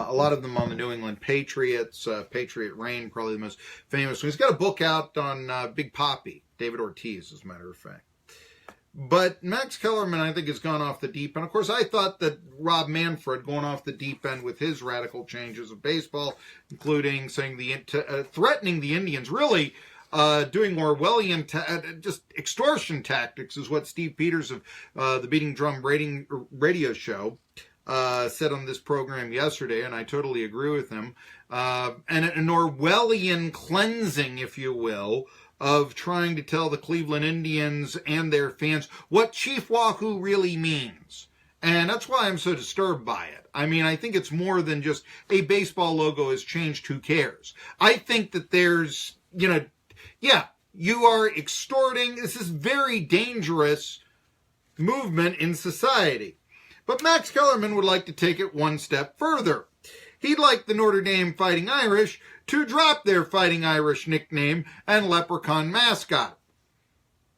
a lot of them on the New England Patriots. Patriot Reign, probably the most famous one. He's got a book out on Big Papi, David Ortiz, as a matter of fact. But Max Kellerman, I think, has gone off the deep end. Of course, I thought that Rob Manfred going off the deep end with his radical changes of baseball, including saying threatening the Indians, really doing Orwellian, just extortion tactics, is what Steve Peters of the Beating Drum radio show said on this program yesterday, and I totally agree with him. And an Orwellian cleansing, if you will, of trying to tell the Cleveland Indians and their fans what Chief Wahoo really means. And that's why I'm so disturbed by it. I mean, I think it's more than just a baseball logo has changed, who cares? I think that there's, you are extorting. This is very dangerous movement in society. But Max Kellerman would like to take it one step further. He'd like the Notre Dame Fighting Irish to drop their Fighting Irish nickname and leprechaun mascot.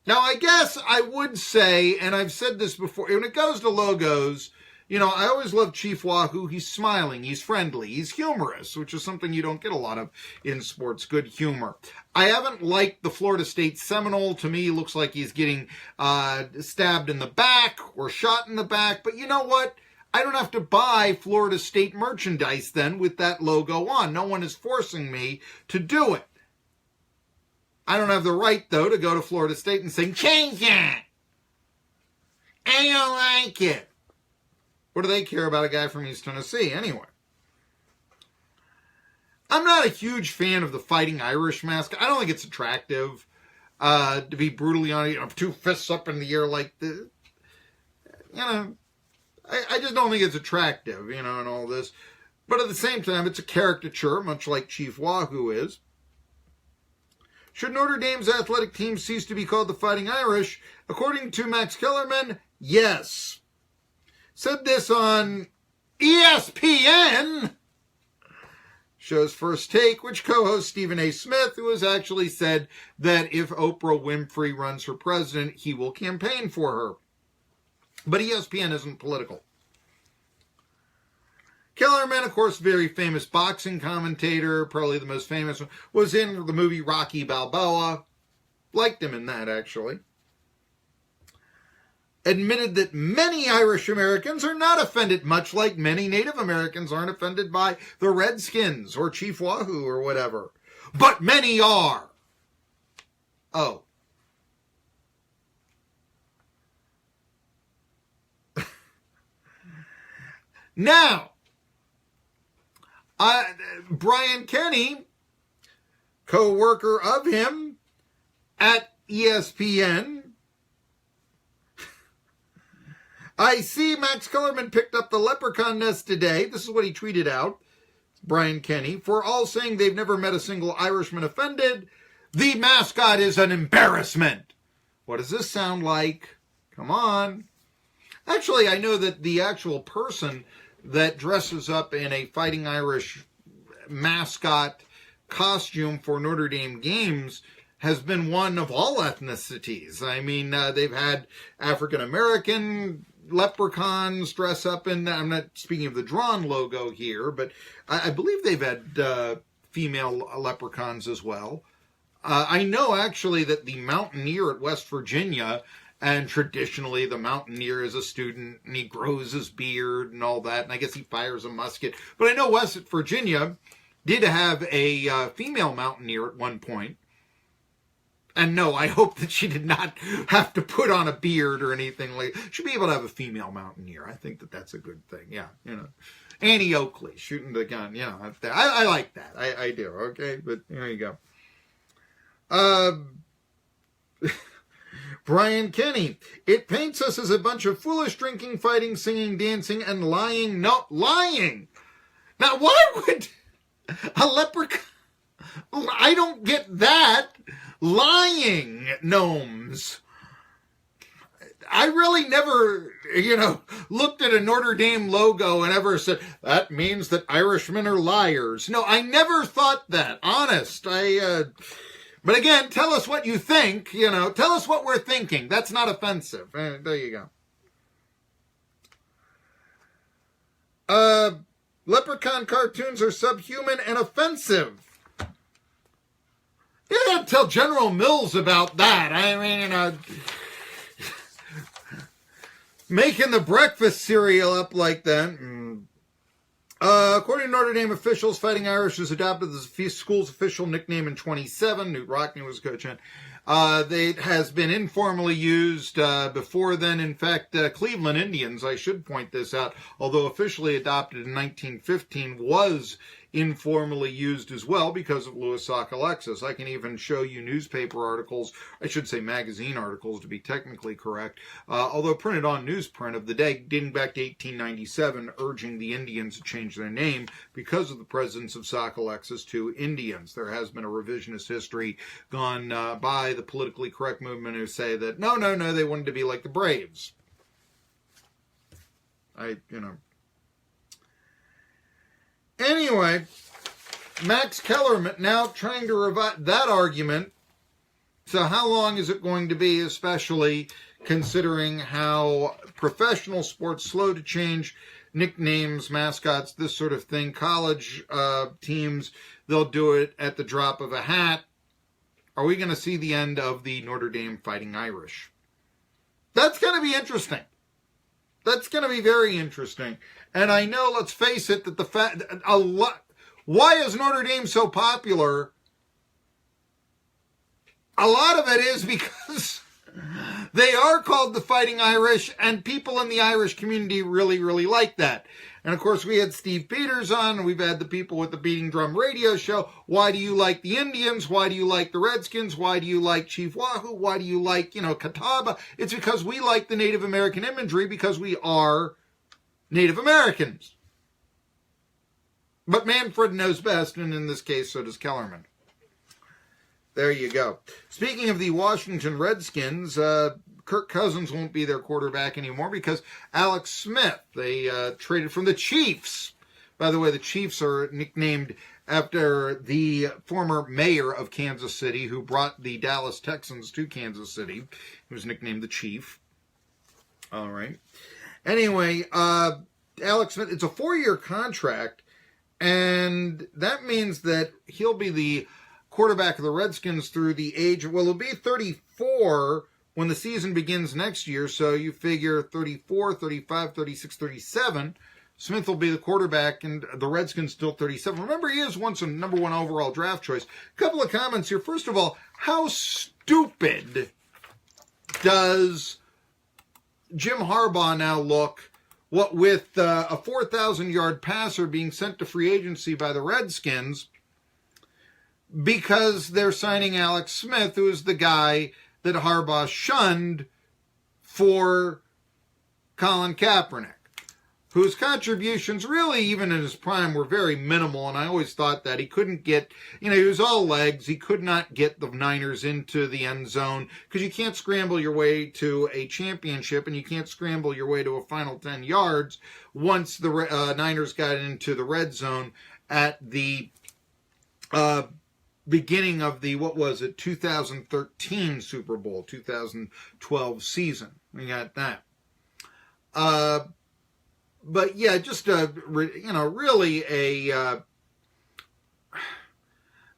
Now, I guess I would say, and I've said this before, when it goes to logos, I always love Chief Wahoo. He's smiling, he's friendly, he's humorous, which is something you don't get a lot of in sports, good humor. I haven't liked the Florida State Seminole. To me, looks like he's getting stabbed in the back or shot in the back. But you know what? I don't have to buy Florida State merchandise then with that logo on. No one is forcing me to do it. I don't have the right, though, to go to Florida State and say, change that. I don't like it. What do they care about a guy from East Tennessee anyway? I'm not a huge fan of the Fighting Irish mascot. I don't think it's attractive. To be brutally honest, two fists up in the air like this. I just don't think it's attractive, and all this. But at the same time, it's a caricature, much like Chief Wahoo is. Should Notre Dame's athletic team cease to be called the Fighting Irish? According to Max Kellerman, yes. Said this on ESPN, show's First Take, which co-host Stephen A. Smith, who has actually said that if Oprah Winfrey runs for president, he will campaign for her. But ESPN isn't political. Kellerman, of course, very famous boxing commentator, probably the most famous one, was in the movie Rocky Balboa. Liked him in that, actually. Admitted that many Irish Americans are not offended, much like many Native Americans aren't offended by the Redskins or Chief Wahoo or whatever. But many are. Oh. Now, Brian Kenny, co-worker of him at ESPN, I see Max Kellerman picked up the leprechaun nest today. This is what he tweeted out, Brian Kenny. For all saying they've never met a single Irishman offended, the mascot is an embarrassment. What does this sound like? Come on. Actually, I know that the actual person that dresses up in a Fighting Irish mascot costume for Notre Dame games has been one of all ethnicities. I mean, they've had African-American leprechauns dress up in, I'm not speaking of the drawn logo here, but I believe they've had female leprechauns as well. I know actually that the Mountaineer at West Virginia, and traditionally the Mountaineer is a student and he grows his beard and all that, and I guess he fires a musket. But I know West Virginia did have a female Mountaineer at one point. And no, I hope that she did not have to put on a beard or anything like that. She'd be able to have a female Mountaineer. I think that that's a good thing. Yeah, Annie Oakley shooting the gun. Yeah, I like that. I do. Okay, but there you go. Brian Kenny, it paints us as a bunch of foolish drinking, fighting, singing, dancing, and lying. No, lying. Now, why would a leprechaun? I don't get that. Lying gnomes. I really never, looked at a Notre Dame logo and ever said, that means that Irishmen are liars. No, I never thought that. Honest. But again, tell us what you think, tell us what we're thinking. That's not offensive. There you go. Leprechaun cartoons are subhuman and offensive. You gotta tell General Mills about that. I mean, making the breakfast cereal up like that. According to Notre Dame officials, Fighting Irish has adopted the school's official nickname in 27. Newt Rockne was coaching. It has been informally used before then. In fact, Cleveland Indians, I should point this out, although officially adopted in 1915, was informally used as well because of Louis Sock Alexis. I can even show you newspaper articles, I should say magazine articles to be technically correct, although printed on newsprint of the day dating back to 1897, urging the Indians to change their name because of the presence of Sock Alexis to Indians. There has been a revisionist history gone by the politically correct movement who say that no, they wanted to be like the Braves. Anyway, Max Kellerman now trying to revive that argument. So how long is it going to be, especially considering how professional sports slow to change nicknames, mascots, this sort of thing. College teams, they'll do it at the drop of a hat. Are we going to see the end of the Notre Dame Fighting Irish? That's going to be interesting. That's going to be very interesting. And I know, let's face it, that why is Notre Dame so popular? A lot of it is because they are called the Fighting Irish, and people in the Irish community really, really like that. And of course, we had Steve Peters on, and we've had the people with the Beating Drum radio show. Why do you like the Indians? Why do you like the Redskins? Why do you like Chief Wahoo? Why do you like, Catawba? It's because we like the Native American imagery because we are Native Americans. But Manfred knows best, and in this case, so does Kellerman. There you go. Speaking of the Washington Redskins, Kirk Cousins won't be their quarterback anymore because Alex Smith, they traded from the Chiefs. By the way, the Chiefs are nicknamed after the former mayor of Kansas City who brought the Dallas Texans to Kansas City. He was nicknamed the Chief. All right. Anyway, Alex Smith, it's a 4-year contract, and that means that he'll be the quarterback of the Redskins through the age of, he'll be 34 when the season begins next year, so you figure 34, 35, 36, 37. Smith will be the quarterback, and the Redskins still 37. Remember, he is once a number 1 overall draft choice. A couple of comments here. First of all, how stupid does Jim Harbaugh now look, what with a 4,000-yard passer being sent to free agency by the Redskins because they're signing Alex Smith, who is the guy that Harbaugh shunned for Colin Kaepernick, whose contributions really, even in his prime, were very minimal, and I always thought that he couldn't get, he was all legs, he could not get the Niners into the end zone, because you can't scramble your way to a championship, and you can't scramble your way to a final 10 yards once the Niners got into the red zone at the beginning of the, 2013 Super Bowl, 2012 season. We got that. But yeah, just really I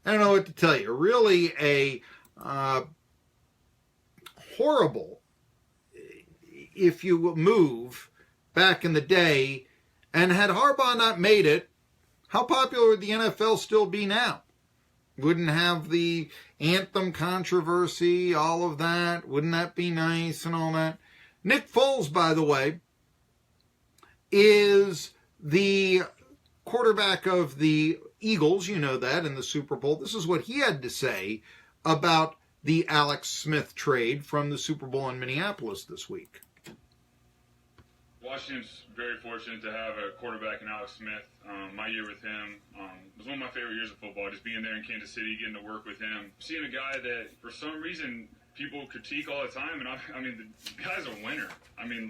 don't know what to tell you. Really a horrible, if you move back in the day. And had Harbaugh not made it, how popular would the NFL still be now? Wouldn't have the anthem controversy, all of that. Wouldn't that be nice and all that? Nick Foles, by the way, is the quarterback of the Eagles, you know that, in the Super Bowl. This is what he had to say about the Alex Smith trade from the Super Bowl in Minneapolis this week. Washington's very fortunate to have a quarterback in Alex Smith. My year with him was one of my favorite years of football, just being there in Kansas City, getting to work with him. Seeing a guy that, for some reason, people critique all the time, and the guy's a winner.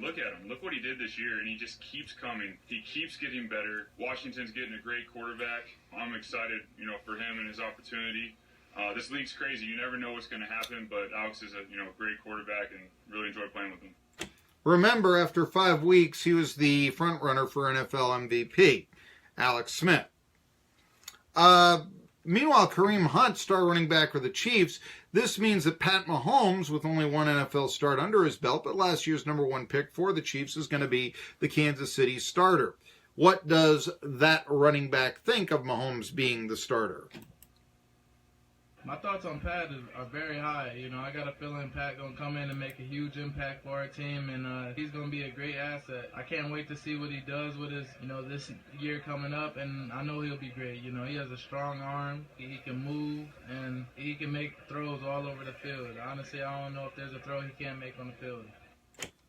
Look at him. Look what he did this year, and he just keeps coming. He keeps getting better. Washington's getting a great quarterback. I'm excited, for him and his opportunity. This league's crazy. You never know what's going to happen, but Alex is a great quarterback, and really enjoy playing with him. Remember, after 5 weeks, he was the front runner for NFL MVP. Alex Smith. Meanwhile, Kareem Hunt, star running back for the Chiefs. This means that Pat Mahomes, with only one NFL start under his belt, but last year's number one pick for the Chiefs, is going to be the Kansas City starter. What does that running back think of Mahomes being the starter? My thoughts on Pat are very high. You know, I got a feeling Pat going to come in and make a huge impact for our team, and he's going to be a great asset. I can't wait to see what he does with his, this year coming up, and I know he'll be great. You know, he has a strong arm, he can move, and he can make throws all over the field. Honestly, I don't know if there's a throw he can't make on the field.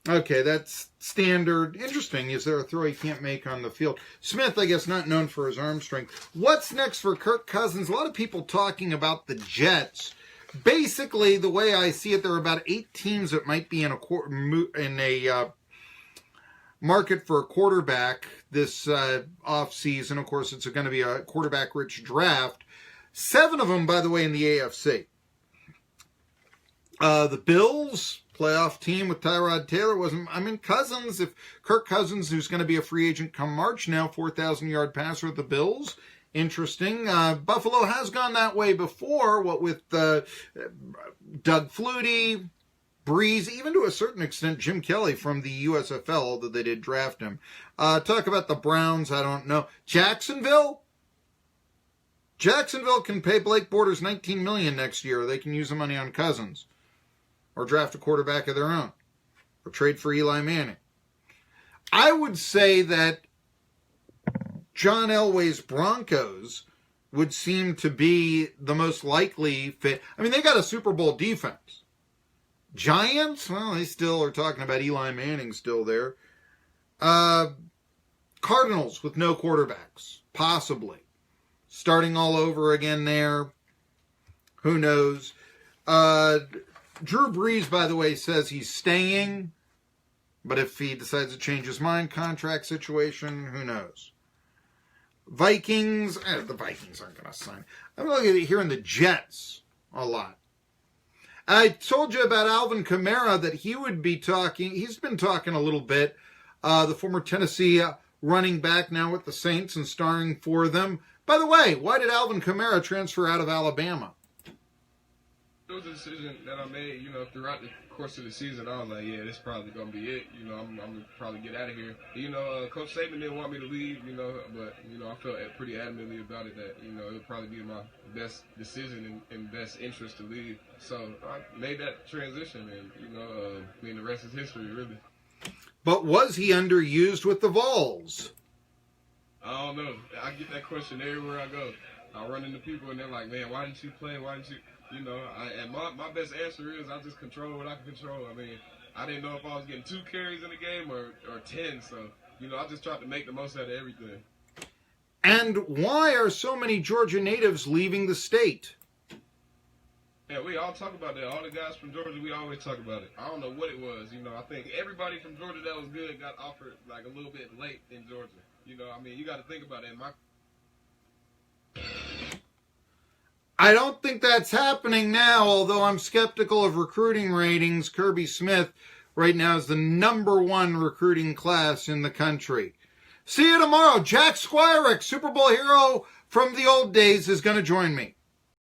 Okay, that's standard. Interesting. Is there a throw he can't make on the field? Smith, I guess, not known for his arm strength. What's next for Kirk Cousins? A lot of people talking about the Jets. Basically, the way I see it, there are about 8 teams that might be in a market for a quarterback this offseason. Of course, it's going to be a quarterback-rich draft. 7 of them, by the way, in the AFC. The Bills, playoff team with Tyrod Taylor, Cousins, if Kirk Cousins, who's going to be a free agent come March now, 4,000-yard passer with the Bills. Interesting. Buffalo has gone that way before, what with Doug Flutie, Breeze, even to a certain extent Jim Kelly from the USFL, although they did draft him. Talk about the Browns, I don't know. Jacksonville can pay Blake Bortles $19 million next year. They can use the money on Cousins. Or draft a quarterback of their own. Or trade for Eli Manning. I would say that John Elway's Broncos would seem to be the most likely fit. I mean, they got a Super Bowl defense. Giants, well, they still are talking about Eli Manning still there. Cardinals with no quarterbacks, possibly. Starting all over again there. Who knows? Drew Brees, by the way, says he's staying. But if he decides to change his mind, contract situation, who knows? Vikings, the Vikings aren't going to sign. I'm looking at hearing the Jets a lot. I told you about Alvin Kamara that he would be talking. He's been talking a little bit. The former Tennessee running back now with the Saints and starring for them. By the way, why did Alvin Kamara transfer out of Alabama? It was a decision that I made, throughout the course of the season. I was like, yeah, this is probably going to be it. I'm going to probably get out of here. Coach Saban didn't want me to leave, but, I felt pretty adamantly about it that, it would probably be my best decision and best interest to leave. So I made that transition and, the rest is history, really. But was he underused with the Vols? I don't know. I get that question everywhere I go. I run into people and they're like, man, why didn't you play? Why didn't you? And my best answer is I just control what I can control. I mean, I didn't know if I was getting 2 carries in the game or 10. So, I just tried to make the most out of everything. And why are so many Georgia natives leaving the state? Yeah, we all talk about that. All the guys from Georgia, we always talk about it. I don't know what it was. I think everybody from Georgia that was good got offered like a little bit late in Georgia. You got to think about it. I don't think that's happening now, although I'm skeptical of recruiting ratings. Kirby Smith right now is the #1 recruiting class in the country. See you tomorrow. Jack Squirek, Super Bowl hero from the old days, is going to join me.